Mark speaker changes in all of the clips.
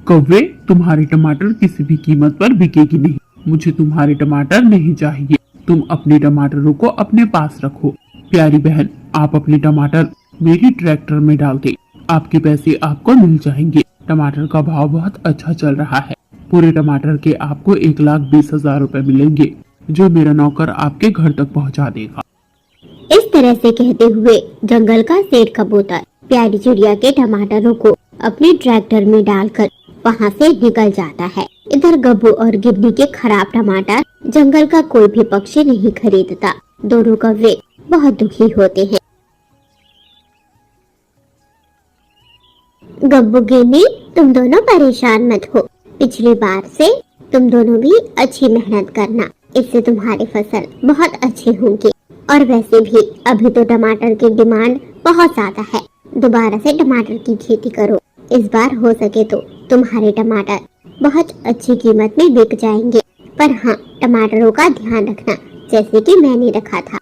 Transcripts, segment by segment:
Speaker 1: कौवे, तुम्हारे टमाटर किसी भी कीमत पर बिकेगी नहीं। मुझे तुम्हारे टमाटर नहीं चाहिए। तुम अपने टमाटरों को अपने पास रखो। प्यारी बहन, आप अपने टमाटर मेरी ट्रैक्टर में डाल दे। आपके पैसे आपको मिल जाएंगे। टमाटर का भाव बहुत अच्छा चल रहा है। पूरे टमाटर के आपको 1,20,000 रुपए मिलेंगे, जो मेरा नौकर आपके घर तक पहुंचा देगा।
Speaker 2: इस तरह से कहते हुए जंगल का सेठ कबूतर प्यारी चिड़िया के टमाटरों को अपने ट्रैक्टर में डालकर वहाँ से निकल जाता है। इधर गब्बू और गिन्नी के खराब टमाटर जंगल का कोई भी पक्षी नहीं खरीदता। दोनों कौवे बहुत दुखी होते हैं। गब्बू, गिन्नी, तुम दोनों परेशान मत हो। पिछली बार से तुम दोनों भी अच्छी मेहनत करना, इससे तुम्हारी फसल बहुत अच्छी होंगी। और वैसे भी अभी तो टमाटर की डिमांड बहुत ज्यादा है। दोबारा से टमाटर की खेती करो। इस बार हो सके तो तुम्हारे टमाटर बहुत अच्छी कीमत में बिक जाएंगे। पर हाँ, टमाटरों का ध्यान रखना, जैसे कि मैंने रखा था।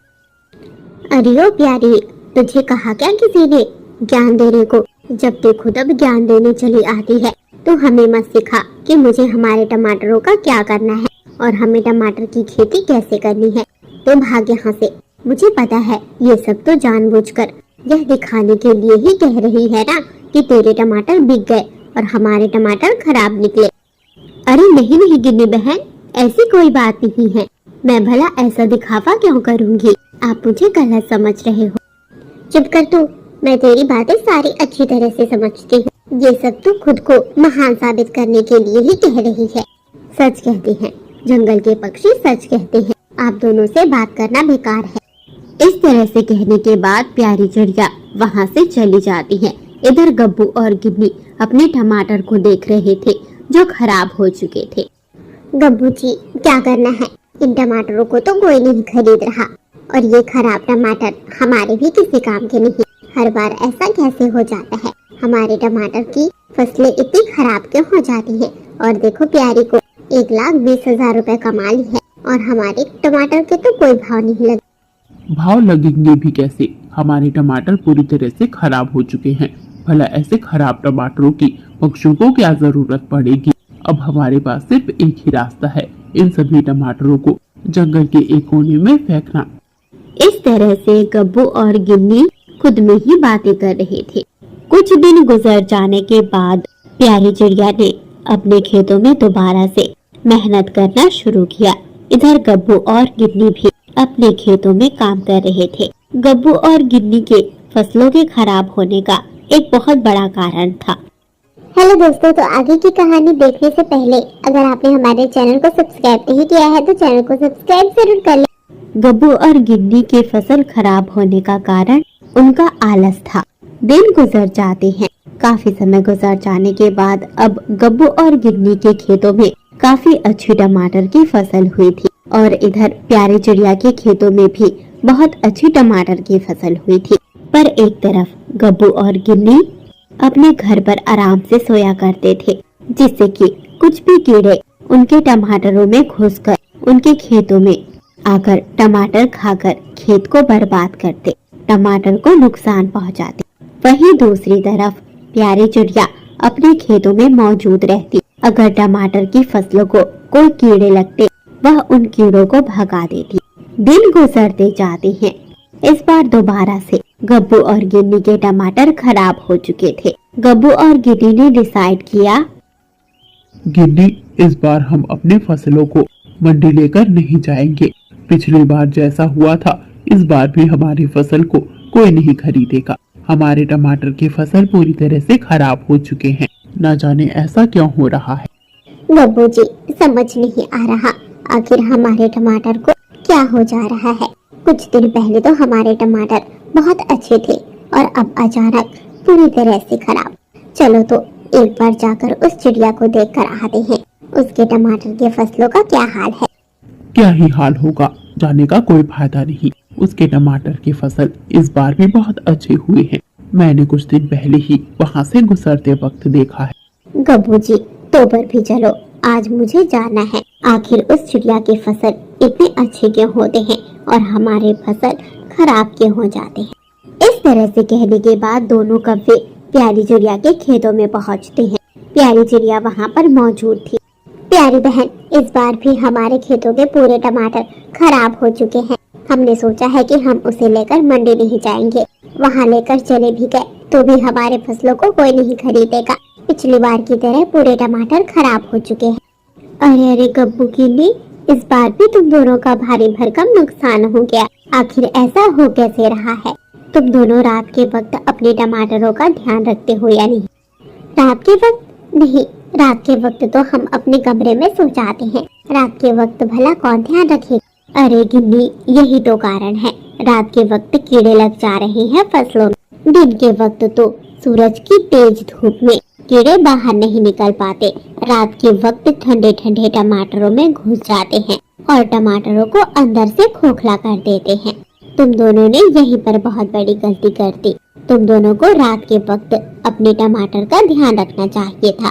Speaker 2: अरे ओ प्यारी, तुझे कहा क्या किसी ने ज्ञान देने को? जब देखो तब ज्ञान देने चली आती है। तो हमें मत सिखा कि मुझे हमारे टमाटरों का क्या करना है और हमें टमाटर की खेती कैसे करनी है। तो भाग यहाँ से। मुझे पता है ये सब तो जानबूझकर यह दिखाने के लिए ही कह रही है ना कि तेरे टमाटर बिक गए और हमारे टमाटर खराब निकले। अरे नहीं नहीं गिन्नी बहन, ऐसी कोई बात नहीं है। मैं भला ऐसा दिखावा क्यों करूँगी? आप मुझे गलत समझ रहे हो। चुप कर तू, मैं तेरी बातें सारी अच्छी तरह से समझती हूँ। ये सब तो खुद को महान साबित करने के लिए ही कह रही है। सच कहते हैं, जंगल के पक्षी सच कहते हैं। आप दोनों से बात करना बेकार है। इस तरह से कहने के बाद प्यारी चिड़िया वहाँ से चली जाती है। इधर गब्बू और गिन्नी अपने टमाटर को देख रहे थे जो खराब हो चुके थे। गब्बू जी, क्या करना है? इन टमाटरों को तो कोई नहीं खरीद रहा और ये खराब टमाटर हमारे भी किसी काम के नहीं। हर बार ऐसा कैसे हो जाता है? हमारे टमाटर की फसलें इतनी खराब क्यों हो जाती हैं? और देखो प्यारी को 1,20,000 रुपए कमा ली है और हमारे टमाटर के तो कोई भाव नहीं लगे।
Speaker 1: भाव लगेंगे भी कैसे? हमारे टमाटर पूरी तरह से खराब हो चुके हैं। भला ऐसे खराब टमाटरों की पक्षियों को क्या जरूरत पड़ेगी? अब हमारे पास सिर्फ एक ही रास्ता है, इन सभी टमाटरों को जंगल के एक कोने में फेंकना।
Speaker 2: इस तरह से गब्बू और गिन्नी खुद में ही बातें कर रहे थे। कुछ दिन गुजर जाने के बाद प्यारी चिड़िया ने अपने खेतों में दोबारा से मेहनत करना शुरू किया। इधर गब्बू और गिन्नी भी अपने खेतों में काम कर रहे थे। गब्बू और गिन्नी के फसलों के खराब होने का एक बहुत बड़ा कारण था। हेलो दोस्तों, तो आगे की कहानी देखने से पहले अगर आपने हमारे चैनल को सब्सक्राइब नहीं किया है तो चैनल को सब्सक्राइब जरूर कर लें। गब्बू और गिन्नी के फसल खराब होने का कारण उनका आलस था। दिन गुजर जाते हैं। काफी समय गुजर जाने के बाद अब गब्बू और गिन्नी के खेतों में काफी अच्छी टमाटर की फसल हुई थी और इधर प्यारी चिड़िया के खेतों में भी बहुत अच्छी टमाटर की फसल हुई थी। पर एक तरफ गब्बू और गिन्नी अपने घर पर आराम से सोया करते थे, जिससे कि कुछ भी कीड़े उनके टमाटरों में घुसकर उनके खेतों में आकर टमाटर खाकर खेत को बर्बाद करते, टमाटर को नुकसान पहुंचाते। वहीं दूसरी तरफ प्यारी चिड़िया अपने खेतों में मौजूद रहती। अगर टमाटर की फसलों को कोई कीड़े लगते, वह उन कीड़ों को भगा देती। दिन गुजरते जाते हैं। इस बार दोबारा से गब्बू और गिन्नी के टमाटर खराब हो चुके थे। गब्बू और गिन्नी ने डिसाइड किया,
Speaker 1: गिन्नी, इस बार हम अपनी फसलों को मंडी लेकर नहीं जाएंगे। पिछली बार जैसा हुआ था, इस बार भी हमारी फसल को कोई नहीं खरीदेगा। हमारे टमाटर की फसल पूरी तरह से खराब हो चुके हैं। न जाने ऐसा क्यों हो रहा है।
Speaker 2: गब्बू जी, समझ नहीं आ रहा आखिर हमारे टमाटर को क्या हो जा रहा है। कुछ दिन पहले तो हमारे टमाटर बहुत अच्छे थे और अब अचानक पूरी तरह से खराब। चलो तो एक बार जाकर उस चिड़िया को देखकर आते हैं, उसके टमाटर के फसलों का क्या हाल है।
Speaker 1: क्या ही हाल होगा, जाने का कोई फायदा नहीं। उसके टमाटर की फसल इस बार भी बहुत अच्छे हुए हैं। मैंने कुछ दिन पहले ही वहाँ से गुजरते वक्त देखा है।
Speaker 2: गब्बू जी, तो पर भी चलो, आज मुझे जाना है। आखिर उस चिड़िया की फसल इतने अच्छे क्यों होते हैं और हमारे फसल खराब क्यों हो जाते हैं। इस तरह से कहने के बाद दोनों कौवे प्यारी चिड़िया के खेतों में पहुंचते हैं। प्यारी चिड़िया वहाँ पर मौजूद थी। प्यारी बहन, इस बार भी हमारे खेतों के पूरे टमाटर खराब हो चुके हैं। हमने सोचा है कि हम उसे लेकर मंडी नहीं जाएंगे। वहाँ लेकर चले भी गए तो भी हमारे फसलों को कोई नहीं खरीदेगा। पिछली बार की तरह पूरे टमाटर खराब हो चुके हैं। अरे अरे गब्बू गिन्नी, इस बार भी तुम दोनों का भारी भरकम नुकसान हो गया। आखिर ऐसा हो कैसे रहा है? तुम दोनों रात के वक्त अपने टमाटरों का ध्यान रखते हो या नहीं? रात के वक्त नहीं, रात के वक्त तो हम अपने कमरे में सो जाते हैं। रात के वक्त भला कौन ध्यान रखेगा? अरे गिन्नी, यही तो कारण है। रात के वक्त कीड़े लग जा रहे हैं फसलों में। दिन के वक्त तो सूरज की तेज धूप में कीड़े बाहर नहीं निकल पाते। रात के वक्त ठंडे ठंडे टमाटरों में घुस जाते हैं और टमाटरों को अंदर से खोखला कर देते हैं। तुम दोनों ने यहीं पर बहुत बड़ी गलती कर दी। तुम दोनों को रात के वक्त अपने टमाटर का ध्यान रखना चाहिए था।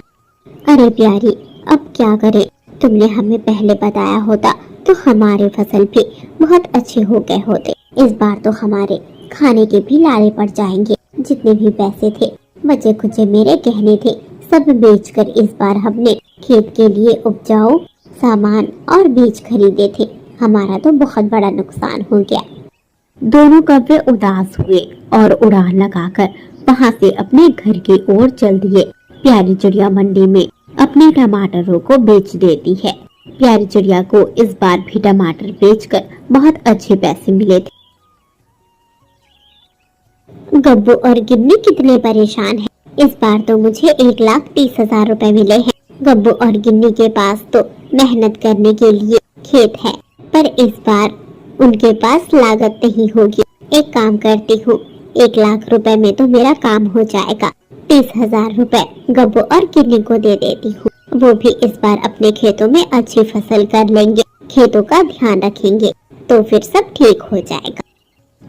Speaker 2: अरे प्यारी, अब क्या करें? तुमने हमें पहले बताया होता तो हमारे फसल भी बहुत अच्छे हो गए होते। इस बार तो हमारे खाने के भी लाले पड़ जाएंगे। जितने भी पैसे थे, बचे खुचे मेरे गहने थे, सब बेचकर इस बार हमने खेत के लिए उपजाऊ सामान और बीज खरीदे थे। हमारा तो बहुत बड़ा नुकसान हो गया। दोनों कौवे उदास हुए और उड़ान लगाकर वहां से अपने घर की ओर चल दिए। प्यारी चिड़िया मंडी में अपने टमाटरों को बेच देती है। प्यारी चिड़िया को इस बार भी टमाटर बेचकर बहुत अच्छे पैसे मिले थे। गब्बू और गिन्नी कितने परेशान हैं। इस बार तो मुझे 1,30,000 रुपए मिले हैं। गब्बू और गिन्नी के पास तो मेहनत करने के लिए खेत है, पर इस बार उनके पास लागत नहीं होगी। एक काम करती हूँ, 1,00,000 रुपए में तो मेरा काम हो जाएगा। 30,000 रुपए गब्बू और गिन्नी को दे देती हूँ। वो भी इस बार अपने खेतों में अच्छी फसल कर लेंगे, खेतों का ध्यान रखेंगे, तो फिर सब ठीक हो जाएगा।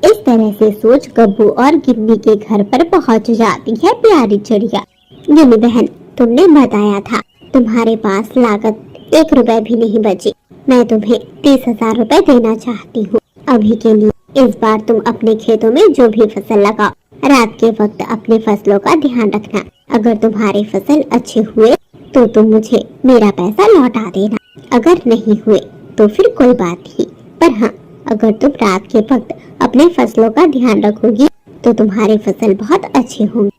Speaker 2: इस तरह से सोच गब्बू और गिन्नी के घर पर पहुँच जाती है प्यारी चिड़िया। गिन्नी बहन, तुमने बताया था तुम्हारे पास लागत 1 रुपए भी नहीं बची। मैं तुम्हें 30,000 रुपए देना चाहती हूँ अभी के लिए। इस बार तुम अपने खेतों में जो भी फसल लगाओ, रात के वक्त अपने फसलों का ध्यान रखना। अगर तुम्हारे फसल अच्छे हुए तो तुम मुझे मेरा पैसा लौटा देना। अगर नहीं हुए तो फिर कोई बात नहीं, पर हाँ, अगर तुम रात के वक्त अपने फसलों का ध्यान रखोगी तो तुम्हारी फसल बहुत अच्छी होंगी।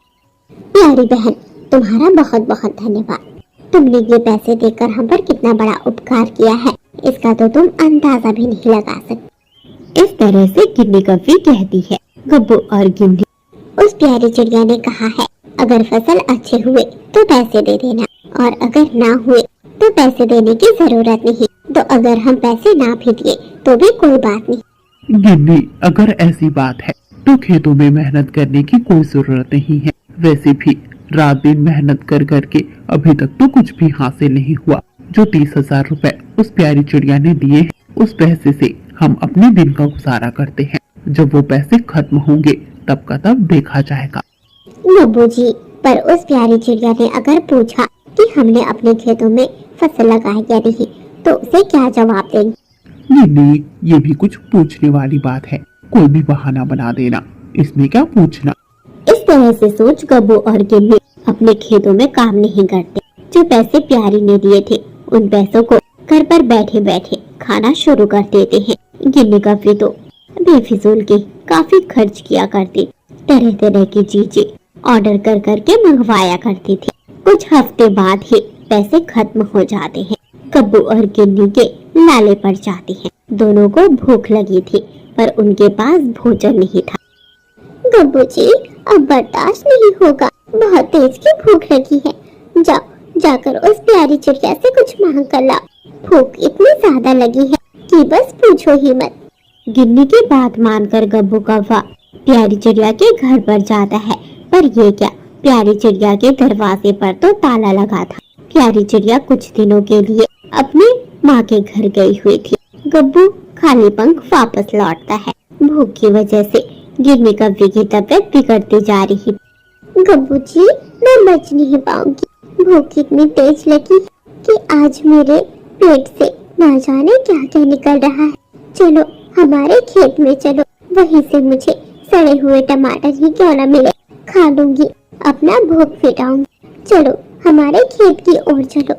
Speaker 2: प्यारी बहन, तुम्हारा बहुत बहुत धन्यवाद। तुमने ये पैसे देकर हम पर कितना बड़ा उपकार किया है, इसका तो तुम अंदाजा भी नहीं लगा सकते। इस तरह से गिन्नी कव्वी कहती है। गब्बू और गिन्नी, उस प्यारी चिड़िया ने कहा है, अगर फसल अच्छे हुए तो पैसे दे देना, और अगर ना हुए तो पैसे देने की जरूरत नहीं। तो अगर हम पैसे ना भी दिए तो भी कोई बात नहीं।
Speaker 1: गिन्नी, अगर ऐसी बात है तो खेतों में मेहनत करने की कोई जरूरत नहीं है। वैसे भी रात दिन मेहनत कर करके अभी तक तो कुछ भी हासिल नहीं हुआ। जो 30,000 रुपए उस प्यारी चिड़िया ने दिए हैं, उस पैसे से हम अपने दिन का गुजारा करते हैं। जब वो पैसे खत्म होंगे तब का तब देखा जाएगा।
Speaker 2: गब्बू जी, पर उस प्यारी चिड़िया ने अगर पूछा कि हमने अपने खेतों में फसल लगाई या नहीं, तो उसे क्या जवाब देंगे?
Speaker 1: नहीं, ये भी कुछ पूछने वाली बात है। कोई भी बहाना बना देना, इसमें क्या पूछना।
Speaker 2: इस तरह से सोच गब्बू और गिन्नी अपने खेतों में काम नहीं करते। जो पैसे प्यारी ने दिए थे, उन पैसों को घर पर बैठे बैठे खाना शुरू कर देते हैं। गिन्नी कव्वी तो बेफिजूल के काफी खर्च किया करती, तरह तरह की चीजें ऑर्डर कर करके मंगवाया करती थी। कुछ हफ्ते बाद ही पैसे खत्म हो जाते हैं। गब्बू और गिन्नी के लाले पड़ जाते हैं। दोनों को भूख लगी थी, पर उनके पास भोजन नहीं था। गब्बू जी, अब बर्दाश्त नहीं होगा, बहुत तेज की भूख लगी है। जाओ, जाकर उस प्यारी चिड़िया से कुछ मांग कर लाओ। भूख इतनी ज्यादा लगी है कि बस पूछो ही मत। गिन्नी की बात मानकर गब्बू कौवा प्यारी चिड़िया के घर पर जाता है, पर ये क्या, प्यारी चिड़िया के दरवाजे पर तो ताला लगा था। प्यारी चिड़िया कुछ दिनों के लिए अपनी माँ के घर गई हुई थी। गब्बू खाली पंख वापस लौटता है। भूख की वजह से गिन्नी कव्वी की तबीयत बिगड़ती जा रही। गब्बू जी, मैं बच नहीं पाऊंगी। भूख इतनी तेज लगी कि आज मेरे पेट से ना जाने क्या क्या निकल रहा है। चलो हमारे खेत में चलो, वहीं से मुझे सड़े हुए टमाटर ही क्यों न मिले, खा लूंगी, अपना भूख मिटाऊंगी। चलो हमारे खेत की ओर चलो।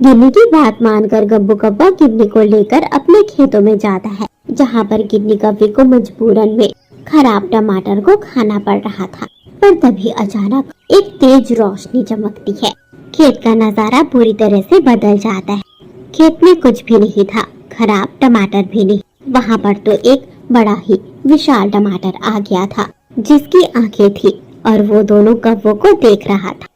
Speaker 2: गिन्नी की बात मानकर गब्बू कौवा गिन्नी को लेकर अपने खेतों में जाता है, जहाँ पर गिन्नी कौवे को मजबूरन में खराब टमाटर को खाना पड़ रहा था। पर तभी अचानक एक तेज रोशनी चमकती है। खेत का नजारा पूरी तरह से बदल जाता है। खेत में कुछ भी नहीं था, खराब टमाटर भी नहीं। वहाँ पर तो एक बड़ा ही विशाल टमाटर आ गया था, जिसकी आंखें थी और वो दोनों कौवों को देख रहा था।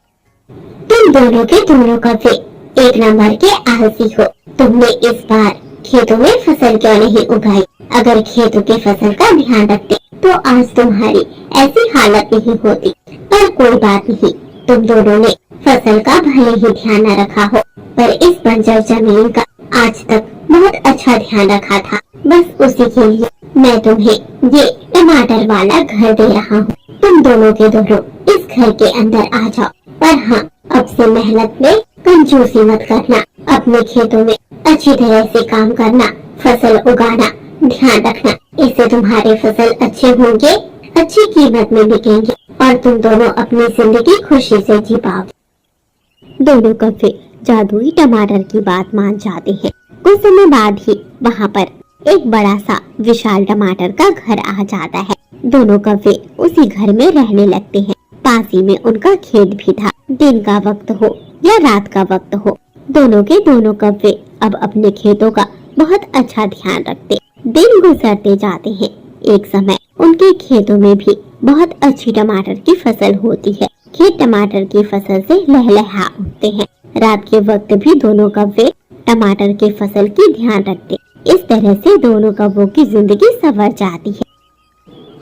Speaker 2: तुम दोनों के दोनों कौवे एक नंबर के आलसी हो। तुमने इस बार खेतों में फसल क्यों नहीं उगाई? अगर खेतों की फसल का ध्यान रखते तो आज तुम्हारी ऐसी हालत नहीं होती। पर कोई बात नहीं, तुम दोनों ने फसल का भले ही ध्यान न रखा हो, पर इस बंजर जमीन का आज तक बहुत अच्छा ध्यान रखा था। बस उसी के लिए मैं तुम्हें ये टमाटर वाला घर दे रहा हूँ। तुम दोनों के दोनों इस घर के अंदर आ जाओ। पर हाँ, अब से मेहनत में कंजूसी मत करना। अपने खेतों में अच्छी तरह से काम करना, फसल उगाना ध्यान रखना। इससे तुम्हारे फसल अच्छे होंगे, अच्छी कीमत में बिकेंगे और तुम दोनों अपनी जिंदगी खुशी से जी पाओगे। दोनों कौवे जादुई टमाटर की बात मान जाते हैं। कुछ समय बाद ही वहाँ पर एक बड़ा सा विशाल टमाटर का घर आ जाता है। दोनों कौवे उसी घर में रहने लगते हैं। पास ही में उनका खेत भी था। दिन का वक्त हो या रात का वक्त हो, दोनों के दोनों कौवे अब अपने खेतों का बहुत अच्छा ध्यान रखते। दिन गुजरते जाते हैं। एक समय उनके खेतों में भी बहुत अच्छी टमाटर की फसल होती है। खेत टमाटर की फसल से लहलहा उठते हैं। रात के वक्त भी दोनों कौवे टमाटर की फसल की ध्यान रखते। इस तरह से दोनों कौवों की जिंदगी संवर जाती है।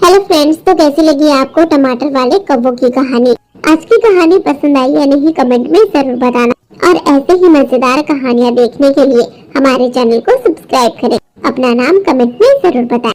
Speaker 2: हेलो फ्रेंड्स, तो कैसी लगी आपको टमाटर वाले कौवों की कहानी? आज की कहानी पसंद आई या नहीं कमेंट में जरूर बताना। और ऐसे ही मजेदार कहानियाँ देखने के लिए हमारे चैनल को सब्सक्राइब करें। अपना नाम कमेंट में जरूर बताएं।